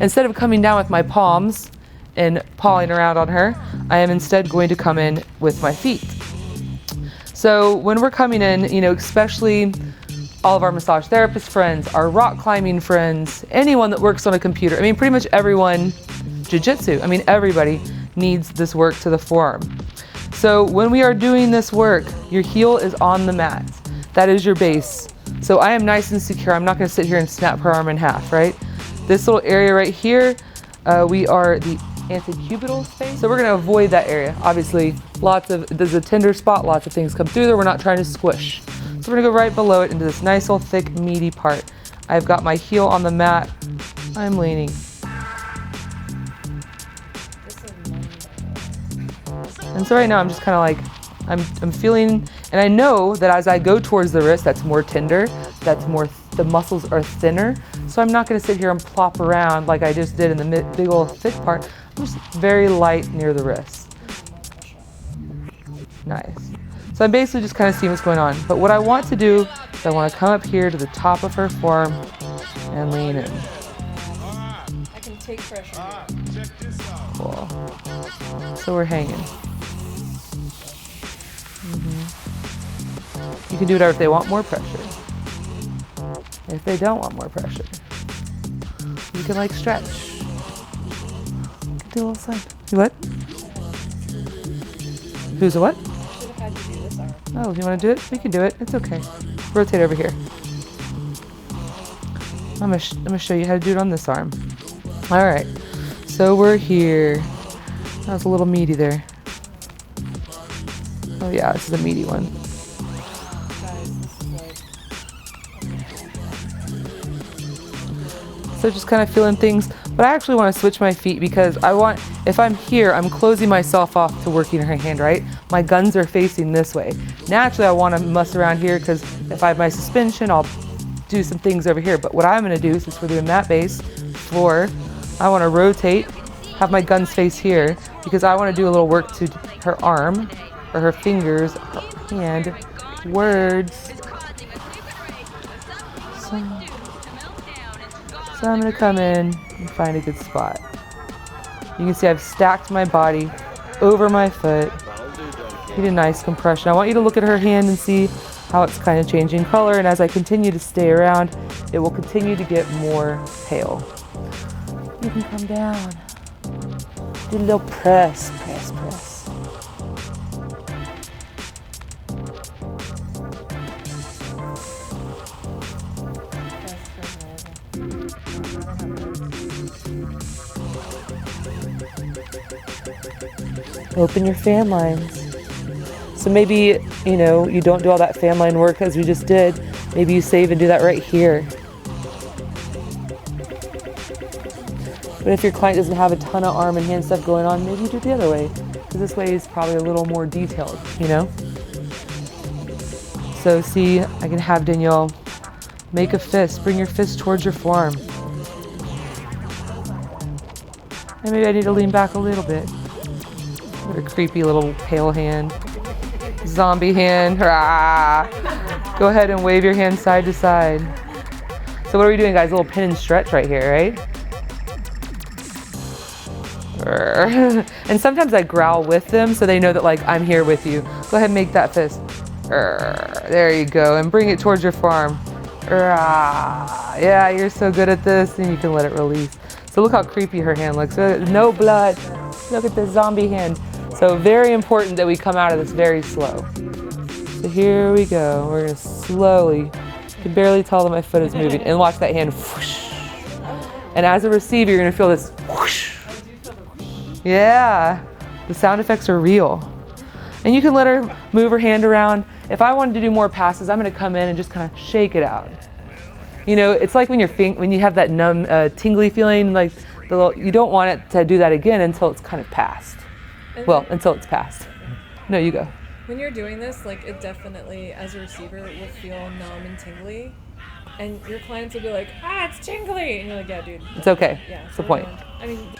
instead of coming down with my palms and pawing around on her, I am instead going to come in with my feet. So when we're coming in, you know, especially all of our massage therapist friends, our rock climbing friends, anyone that works on a computer, I mean, pretty much everyone, jiu-jitsu, I mean, everybody needs this work to the forearm. So when we are doing this work, your heel is on the mat. That is your base. So I am nice and secure. I'm not going to sit here and snap her arm in half, right? This little area right here, we are the antecubital space. So we're going to avoid that area. Obviously, there's a tender spot, lots of things come through there. We're not trying to squish. So we're going to go right below it into this nice old thick meaty part. I've got my heel on the mat. I'm leaning. And so right now I'm just kind of like, I'm feeling, and I know that as I go towards the wrist, that's more tender, the muscles are thinner. So I'm not going to sit here and plop around like I just did in the big old thick part. I'm just very light near the wrist. Nice. So I'm basically just kind of seeing what's going on. But what I want to do is I want to come up here to the top of her forearm and lean in. I can take pressure. Cool. So we're hanging. You can do whatever if they want more pressure. If they don't want more pressure, you can like stretch. You can do a little side. What? Who's a what? Should have had you do this arm. Oh, you want to do it? We can do it. It's okay. Rotate over here. I'm gonna show you how to do it on this arm. All right. So we're here. That was a little meaty there. Oh yeah, this is a meaty one. So just kind of feeling things, but I actually want to switch my feet because if I'm here, I'm closing myself off to working her hand, right? My guns are facing this way. Naturally, I want to muss around here because if I have my suspension, I'll do some things over here. But what I'm going to do, since we're doing mat base floor, I want to rotate, have my guns face here because I want to do a little work to her arm or her fingers, her hand, words. So I'm going to come in and find a good spot. You can see I've stacked my body over my foot. Get a nice compression. I want you to look at her hand and see how it's kind of changing color. And as I continue to stay around, it will continue to get more pale. You can come down. Do a little press, press, press. Open your fan lines. So maybe, you know, you don't do all that fan line work as we just did. Maybe you save and do that right here. But if your client doesn't have a ton of arm and hand stuff going on, maybe you do it the other way. Because this way is probably a little more detailed, you know? So see, I can have Danielle make a fist. Bring your fist towards your forearm. And maybe I need to lean back a little bit. What a creepy little pale hand. Zombie hand. Rah. Go ahead and wave your hand side to side. So what are we doing, guys? A little pin and stretch right here, right? And sometimes I growl with them so they know that like I'm here with you. Go ahead and make that fist. There you go. And bring it towards your forearm. Yeah, you're so good at this. And you can let it release. So look how creepy her hand looks. No blood. Look at the zombie hand. So very important that we come out of this very slow. So here we go. We're gonna slowly, you can barely tell that my foot is moving, and watch that hand whoosh. And as a receiver, you're gonna feel this whoosh. Yeah, the sound effects are real. And you can let her move her hand around. If I wanted to do more passes, I'm gonna come in and just kind of shake it out. You know, it's like when you have that numb, tingly feeling, like you don't want it to do that again until it's kind of passed. Well, until it's passed. No, you go. When you're doing this, like it definitely, as a receiver, will feel numb and tingly. And your clients will be like, it's tingly. And you're like, yeah, dude. It's okay. Yeah. That's the point. I mean...